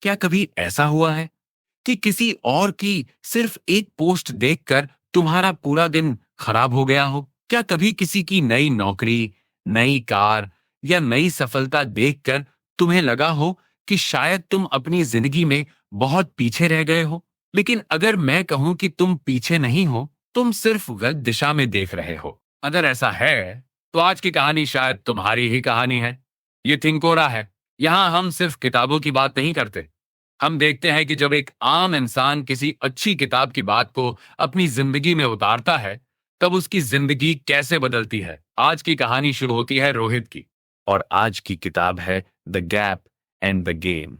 क्या कभी ऐसा हुआ है कि किसी और की सिर्फ एक पोस्ट देखकर तुम्हारा पूरा दिन खराब हो गया हो? क्या कभी किसी की नई नौकरी, नई कार या नई सफलता देखकर तुम्हें लगा हो कि शायद तुम अपनी जिंदगी में बहुत पीछे रह गए हो? लेकिन अगर मैं कहूं कि तुम पीछे नहीं हो, तुम सिर्फ गलत दिशा में देख रहे हो। अगर ऐसा है, तो आज की कहानी शायद तुम्हारी ही कहानी है। ये थिंकोरा है। यहाँ हम सिर्फ किताबों की बात नहीं करते। हम देखते हैं कि जब एक आम इंसान किसी अच्छी किताब की बात को अपनी जिंदगी में उतारता है, तब उसकी जिंदगी कैसे बदलती है। आज की कहानी शुरू होती है रोहित की, और आज की किताब है the gap and the game.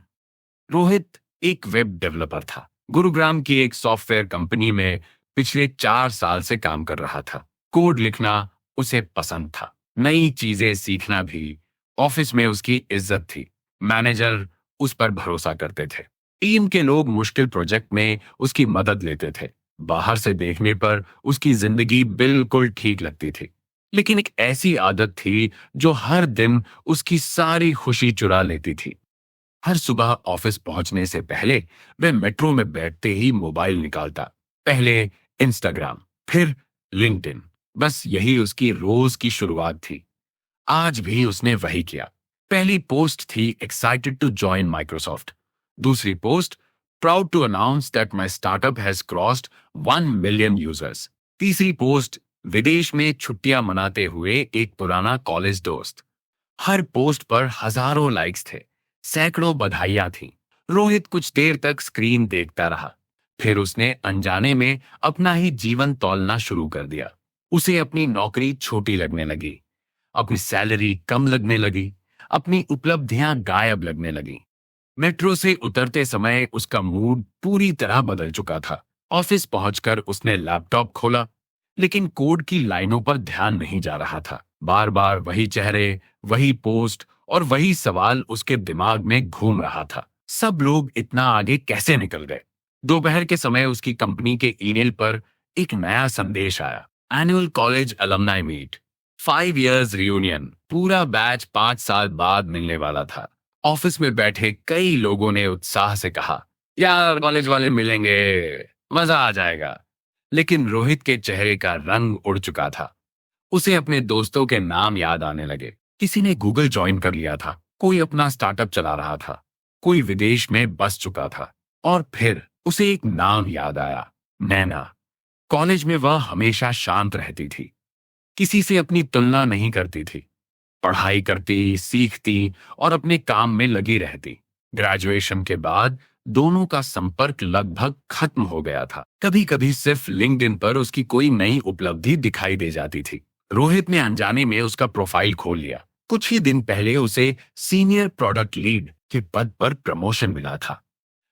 Rohit एक वेब डेवलपर था। गुरुग्राम की एक सॉफ्टवेयर कंपनी में पिछले 4 साल से काम कर रहा था। कोड लिखना उसे पसंद था, नई चीजें सीखना भी। ऑफिस में उसकी इज्जत थी। मैनेजर उस पर भरोसा करते थे। टीम के लोग मुश्किल प्रोजेक्ट में उसकी मदद लेते थे। बाहर से देखने पर उसकी जिंदगी बिल्कुल ठीक लगती थी, लेकिन एक ऐसी आदत थी जो हर दिन उसकी सारी खुशी चुरा लेती थी। हर सुबह ऑफिस पहुंचने से पहले वह मेट्रो में बैठते ही मोबाइल निकालता। पहले इंस्टाग्राम, फिर लिंक्डइन। बस यही उसकी रोज की शुरुआत थी। आज भी उसने वही किया। पहली पोस्ट थी एक्साइटेड टू जॉइन माइक्रोसॉफ्ट। दूसरी post, proud to announce that my startup has crossed 1 million users. तीसरी पोस्ट, विदेश में छुट्टियां मनाते हुए एक पुराना कॉलेज दोस्त। हर पोस्ट पर हजारों लाइक्स थे, सैकड़ों बधाइयां थीं। रोहित कुछ देर तक स्क्रीन देखता रहा। फिर उसने अनजाने में अपना ही जीवन तौलना शुरू कर दिया। उसे अपनी नौकरी छोटी लगने लगी, अपनी सैलरी कम लगने लगी, अपनी उपलब्धियां गायब लगने लगी। मेट्रो से उतरते समय उसका मूड पूरी तरह बदल चुका था। ऑफिस पहुंचकर उसने लैपटॉप खोला, लेकिन कोड की लाइनों पर ध्यान नहीं जा रहा था। बार बार वही चेहरे, वही पोस्ट और वही सवाल उसके दिमाग में घूम रहा था। सब लोग इतना आगे कैसे निकल गए? दोपहर के समय उसकी कंपनी के ईमेल पर एक नया संदेश आया। Annual college alumni meet, 5 years reunion. पूरा बैच 5 साल बाद मिलने वाला था। ऑफिस में बैठे कई लोगों ने उत्साह से कहा, यार कॉलेज वाले मिलेंगे, मजा आ जाएगा। लेकिन रोहित के चेहरे का रंग उड़ चुका था। उसे अपने दोस्तों के नाम याद आने लगे। किसी ने गूगल ज्वाइन कर लिया था, कोई अपना स्टार्टअप चला रहा था, कोई विदेश में बस चुका था। और फिर उसे एक नाम याद आया, नैना। कॉलेज में वह हमेशा शांत रहती थी, किसी से अपनी तुलना नहीं करती थी। पढ़ाई करती, सीखती और अपने काम में लगी रहती। ग्रेजुएशन के बाद दोनों का संपर्क लगभग खत्म हो गया था। कभी कभी सिर्फ लिंक्डइन पर उसकी कोई नई उपलब्धि दिखाई दे जाती थी। रोहित ने अनजाने में उसका प्रोफाइल खोल लिया। कुछ ही दिन पहले उसे सीनियर प्रोडक्ट लीड के पद पर प्रमोशन मिला था।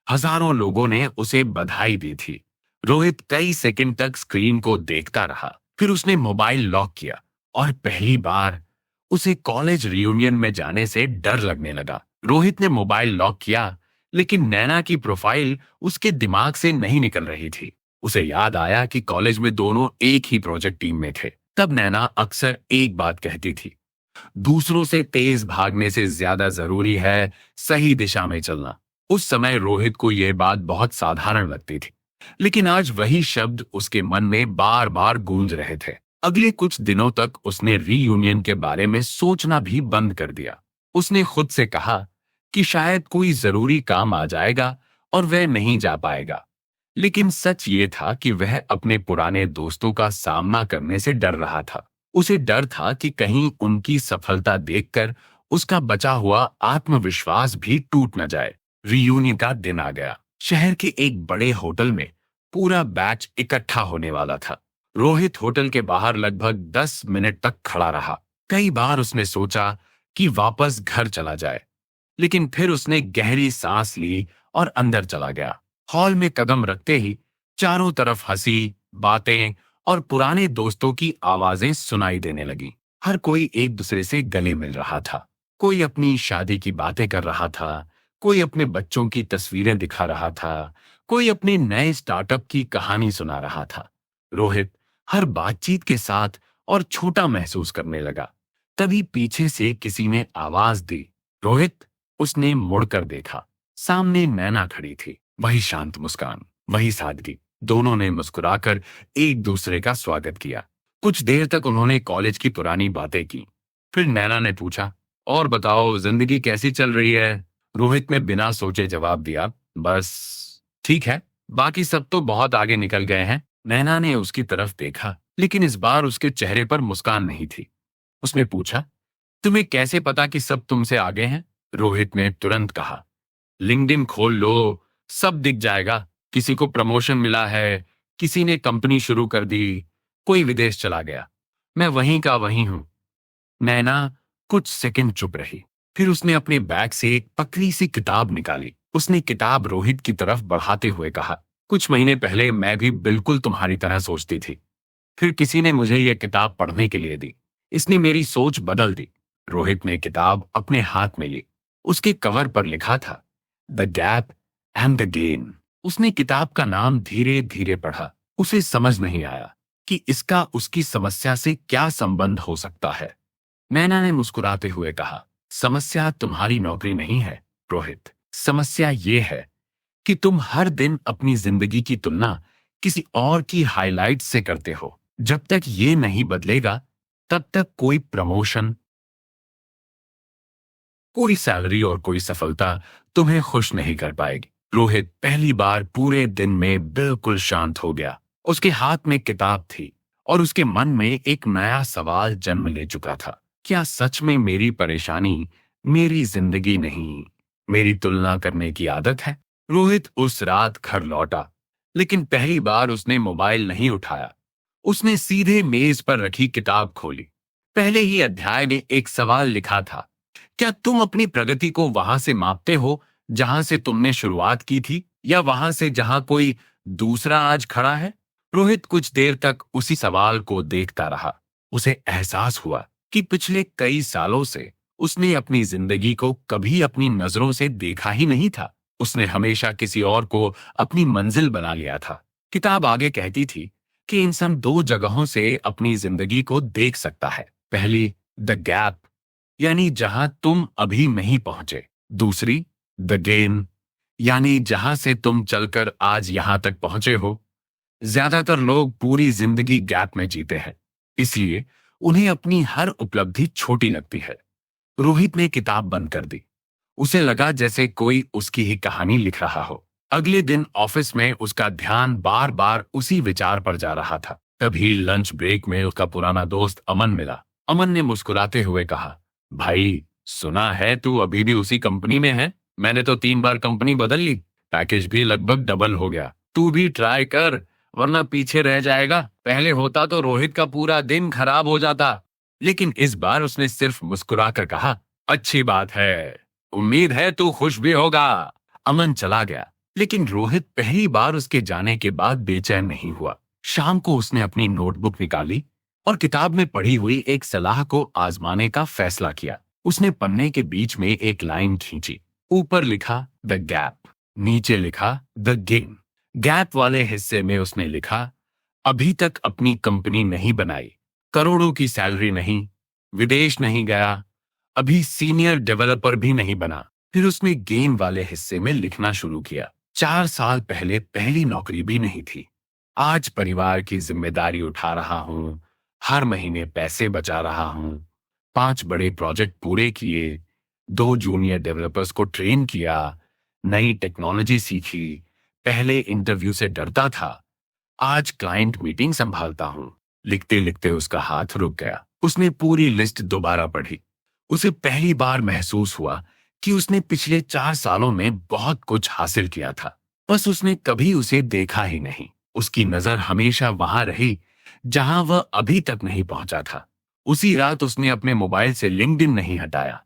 हजारों लोगों ने उसे बधाई दी थी। रोहित कई सेकंड तक स्क्रीन को देखता रहा। फिर उसने मोबाइल लॉक किया और पहली बार उसे कॉलेज रियूनियन में जाने से डर लगने लगा। रोहित ने मोबाइल लॉक किया, लेकिन नैना की प्रोफाइल उसके दिमाग से नहीं निकल रही थी। उसे याद आया कि कॉलेज में दोनों एक ही प्रोजेक्ट टीम में थे। तब नैना अक्सर एक बात कहती थी, दूसरों से तेज भागने से ज्यादा जरूरी है सही दिशा में चलना। उस समय रोहित को यह बात बहुत साधारण लगती थी, लेकिन आज वही शब्द उसके मन में बार बार गूंज रहे थे। अगले कुछ दिनों तक उसने रीयूनियन के बारे में सोचना भी बंद कर दिया। उसने खुद से कहा कि शायद कोई जरूरी काम आ जाएगा और वह नहीं जा पाएगा। लेकिन सच ये था कि वह अपने पुराने दोस्तों का सामना करने से डर रहा था। उसे डर था कि कहीं उनकी सफलता देखकर उसका बचा हुआ आत्मविश्वास भी टूट न जाए। रियूनियन का दिन आ गया। शहर के एक बड़े होटल में पूरा बैच इकट्ठा होने वाला था। रोहित होटल के बाहर लगभग 10 मिनट तक खड़ा रहा। कई बार उसने सोचा कि वापस घर चला जाए, लेकिन फिर उसने गहरी सांस ली और अंदर चला गया। हॉल में कदम रखते ही चारों तरफ हंसी, बातें और पुराने दोस्तों की आवाजें सुनाई देने लगी। हर कोई एक दूसरे से गले मिल रहा था। कोई अपनी शादी की बातें कर रहा था, कोई अपने बच्चों की तस्वीरें दिखा रहा था, कोई अपने नए स्टार्टअप की कहानी सुना रहा था। रोहित हर बातचीत के साथ और छोटा महसूस करने लगा। तभी पीछे से किसी ने आवाज दी, रोहित। उसने मुड़कर देखा। सामने नैना खड़ी थी, वही शांत मुस्कान, वही सादगी। दोनों ने मुस्कुराकर एक दूसरे का स्वागत किया। कुछ देर तक उन्होंने कॉलेज की पुरानी बातें की। फिर नैना ने पूछा, और बताओ जिंदगी कैसी चल रही है? रोहित ने बिना सोचे जवाब दिया, बस ठीक है, बाकी सब तो बहुत आगे निकल गए हैं। नैना ने उसकी तरफ देखा, लेकिन इस बार उसके चेहरे पर मुस्कान नहीं थी। उसने पूछा, तुम्हें कैसे पता कि सब तुमसे आगे हैं? रोहित ने तुरंत कहा, लिंक्डइन खोल लो, सब दिख जाएगा। किसी को प्रमोशन मिला है, किसी ने कंपनी शुरू कर दी, कोई विदेश चला गया। मैं वहीं का वहीं हूं। नैना कुछ सेकंड चुप रही। फिर उसने अपने बैग से एक पतली सी किताब निकाली। उसने किताब रोहित की तरफ बढ़ाते हुए कहा, कुछ महीने पहले मैं भी बिल्कुल तुम्हारी तरह सोचती थी। फिर किसी ने मुझे यह किताब पढ़ने के लिए दी। इसने मेरी सोच बदल दी। रोहित ने किताब अपने हाथ में ली। उसके कवर पर लिखा था, the gap and the gain. उसने किताब का नाम धीरे धीरे पढ़ा। उसे समझ नहीं आया कि इसका उसकी समस्या से क्या संबंध हो सकता है। नैना ने मुस्कुराते हुए कहा, समस्या तुम्हारी नौकरी नहीं है रोहित। समस्या ये है कि तुम हर दिन अपनी जिंदगी की तुलना किसी और की हाइलाइट से करते हो। जब तक ये नहीं बदलेगा, तब तक कोई प्रमोशन, कोई सैलरी और कोई सफलता तुम्हें खुश नहीं कर पाएगी। रोहित पहली बार पूरे दिन में बिल्कुल शांत हो गया। उसके हाथ में किताब थी और उसके मन में एक नया सवाल जन्म ले चुका था, क्या सच में मेरी परेशानी मेरी जिंदगी नहीं, मेरी तुलना करने की आदत है? रोहित उस रात घर लौटा, लेकिन पहली बार उसने मोबाइल नहीं उठाया। उसने सीधे मेज पर रखी किताब खोली। पहले ही अध्याय में एक सवाल लिखा था, क्या तुम अपनी प्रगति को वहां से मापते हो जहां से तुमने शुरुआत की थी, या वहां से जहां कोई दूसरा आज खड़ा है? रोहित कुछ देर तक उसी सवाल को देखता रहा। उसे एहसास हुआ कि पिछले कई सालों से उसने अपनी जिंदगी को कभी अपनी नजरों से देखा ही नहीं था। उसने हमेशा किसी और को अपनी मंजिल बना लिया था। किताब आगे कहती थी कि इंसान दो जगहों से अपनी जिंदगी को देख सकता है। पहली, द गैप, यानी जहां तुम अभी नहीं पहुंचे। दूसरी, द गेन, यानी जहां से तुम चलकर आज यहां तक पहुंचे हो। ज्यादातर लोग पूरी जिंदगी गैप में जीते हैं, इसलिए उन्हें अपनी हर उपलब्धि छोटी लगती है। रोहित ने किताब बंद कर दी। उसे लगा जैसे कोई उसकी ही कहानी लिख रहा हो। अगले दिन ऑफिस में उसका ध्यान बार बार उसी विचार पर जा रहा था। तभी लंच ब्रेक में उसका पुराना दोस्त अमन मिला। अमन ने मुस्कुराते हुए कहा, भाई सुना है तू अभी भी उसी कंपनी में है? मैंने तो 3 बार कंपनी बदल ली, पैकेज भी लगभग डबल हो गया। तू भी ट्राई कर, वरना पीछे रह जाएगा। पहले होता तो रोहित का पूरा दिन खराब हो जाता, लेकिन इस बार उसने सिर्फ मुस्कुराकर कहा, अच्छी बात है, उम्मीद है तू खुश भी होगा। अमन चला गया, लेकिन रोहित पहली बार उसके जाने के बाद बेचैन नहीं हुआ। शाम को उसने अपनी नोटबुक निकाली और किताब में पढ़ी हुई एक सलाह को आजमाने का फैसला किया। उसने पन्ने के बीच में एक लाइन खींची। ऊपर लिखा द गैप, नीचे लिखा द गेन। गैप वाले हिस्से में उसने लिखा, अभी तक अपनी कंपनी नहीं बनाई, करोड़ों की सैलरी नहीं, विदेश नहीं गया, अभी सीनियर डेवलपर भी नहीं बना। फिर उसने गेन वाले हिस्से में लिखना शुरू किया, 4 साल पहले पहली नौकरी भी नहीं थी, आज परिवार की जिम्मेदारी उठा रहा हूं, हर महीने पैसे बचा रहा हूं, 5 बड़े प्रोजेक्ट पूरे किए, 2 जूनियर डेवलपर्स को ट्रेन किया, नई टेक्नोलॉजी सीखी, पहले इंटरव्यू से डरता था, आज क्लाइंट मीटिंग संभालता हूं। लिखते लिखते उसका हाथ रुक गया। उसने पूरी लिस्ट दोबारा पढ़ी। उसे पहली बार महसूस हुआ कि उसने पिछले 4 सालों में बहुत कुछ हासिल किया था, बस उसने कभी उसे देखा ही नहीं। उसकी नजर हमेशा वहां रही जहां वह अभी तक नहीं पहुंचा था। उसी रात उसने अपने मोबाइल से लिंक्डइन नहीं हटाया,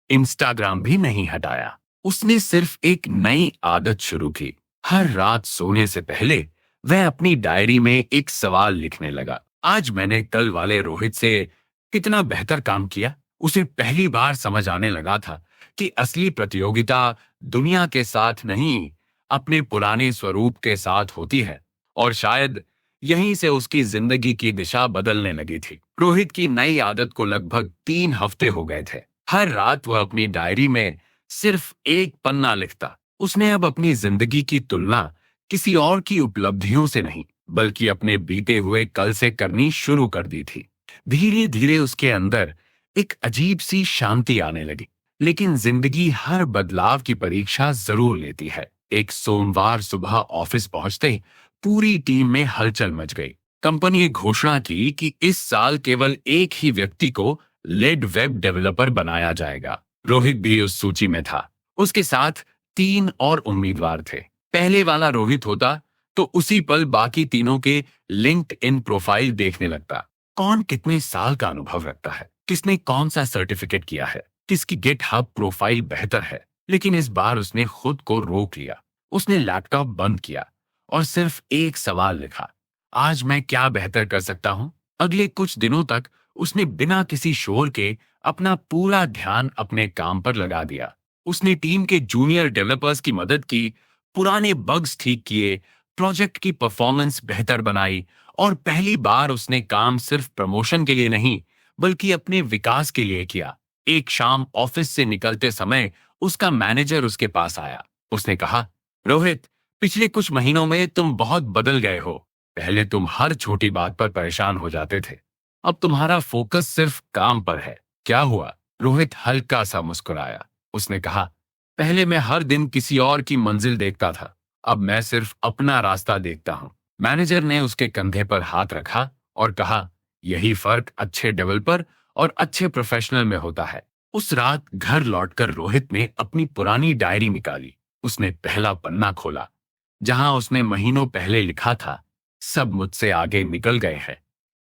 इंस्टाग्राम भी नहीं हटाया। उसने सिर्फ एक नई आदत शुरू की। हर रात सोने से पहले वह अपनी डायरी में एक सवाल लिखने लगा, आज मैंने कल वाले रोहित से कितना बेहतर काम किया। उसे पहली बार समझ आने लगा था कि असली प्रतियोगिता दुनिया के साथ नहीं, अपने पुराने स्वरूप के साथ होती है, और शायद यहीं से उसकी जिंदगी की दिशा बदलने लगी थी। रोहित की नई आदत को लगभग 3 हफ्ते हो गए थे। हर रात वह अपनी डायरी में सिर्फ एक पन्ना लिखता, उसने अब अपनी जिंदगी की तुलना किसी और की उपलब्धियों से नहीं, बल्कि अपने बीते हुए कल से करनी शुरू कर दी थी। धीरे धीरे उसके अंदर एक अजीब सी शांति आने लगी। लेकिन जिंदगी हर बदलाव की परीक्षा जरूर लेती है। एक सोमवार सुबह ऑफिस पहुंचते पूरी टीम में हलचल मच गई। कंपनी ने घोषणा की कि इस साल केवल एक ही व्यक्ति को लीड वेब डेवलपर बनाया जाएगा। रोहित भी उस सूची में था। उसके साथ 3 और उम्मीदवार थे। पहले वाला रोहित होता तो उसी पल बाकी तीनों के लिंक्ड इन प्रोफाइल देखने लगता। कौन कितने साल का अनुभव रखता है, किसने कौन सा सर्टिफिकेट किया है, किसकी गिटहब प्रोफाइल बेहतर है। लेकिन इस बार उसने खुद को रोक लिया। उसने लैपटॉप बंद किया और सिर्फ एक सवाल लिखा, आज मैं क्या बेहतर कर सकता हूं। अगले कुछ दिनों तक उसने बिना किसी शोर के अपना पूरा ध्यान अपने काम पर लगा दिया। उसने टीम के जूनियर डेवलपर्स की मदद की, पुराने बग्स ठीक किए, प्रोजेक्ट की परफॉर्मेंस बेहतर बनाई और पहली बार उसने काम सिर्फ प्रमोशन के लिए नहीं, बल्कि अपने विकास के लिए किया। एक शाम ऑफिस से निकलते समय उसका मैनेजर उसके पास आया। उसने कहा, रोहित, पिछले कुछ महीनों में तुम बहुत बदल गए हो। पहले तुम हर छोटी बात पर परेशान हो जाते थे, अब तुम्हारा फोकस सिर्फ काम पर है। क्या हुआ? रोहित हल्का सा मुस्कुराया। उसने कहा, पहले मैं हर दिन किसी और की मंजिल देखता था, अब मैं सिर्फ अपना रास्ता देखता हूं। मैनेजर ने उसके कंधे पर हाथ रखा और कहा, यही फर्क अच्छे डेवलपर और अच्छे प्रोफेशनल में होता है। उस रात घर लौटकर रोहित ने अपनी पुरानी डायरी निकाली। उसने पहला पन्ना खोला, जहां उसने महीनों पहले लिखा था, सब मुझसे आगे निकल गए हैं।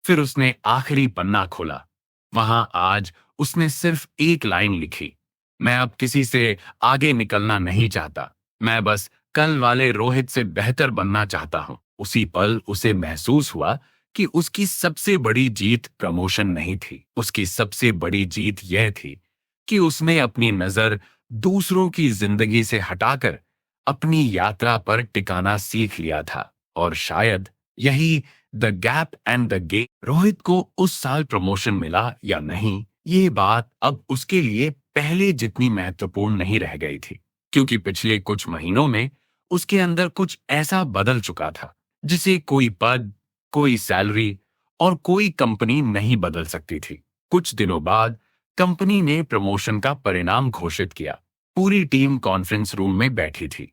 फिर उसने आखिरी पन्ना खोला। वहां आज उसने सिर्फ एक लाइन लिखी, मैं अब किसी से आगे निकलना नहीं चाहता, मैं बस कल वाले रोहित से बेहतर बनना चाहता हूं। उसी पल उसे महसूस हुआ कि उसकी सबसे बड़ी जीत प्रमोशन नहीं थी। उसकी सबसे बड़ी जीत यह थी कि उसने अपनी नजर दूसरों की जिंदगी से हटाकर अपनी यात्रा पर टिकाना सीख लिया था। और शायद यही द गैप एंड द गे। रोहित को उस साल प्रमोशन मिला या नहीं, ये बात अब उसके लिए पहले जितनी महत्वपूर्ण नहीं रह गई थी, क्योंकि पिछले कुछ महीनों में उसके अंदर कुछ ऐसा बदल चुका था जिसे कोई पद, कोई सैलरी और कोई कंपनी नहीं बदल सकती थी। कुछ दिनों बाद कंपनी ने प्रमोशन का परिणाम घोषित किया। पूरी टीम कॉन्फ्रेंस रूम में बैठी थी।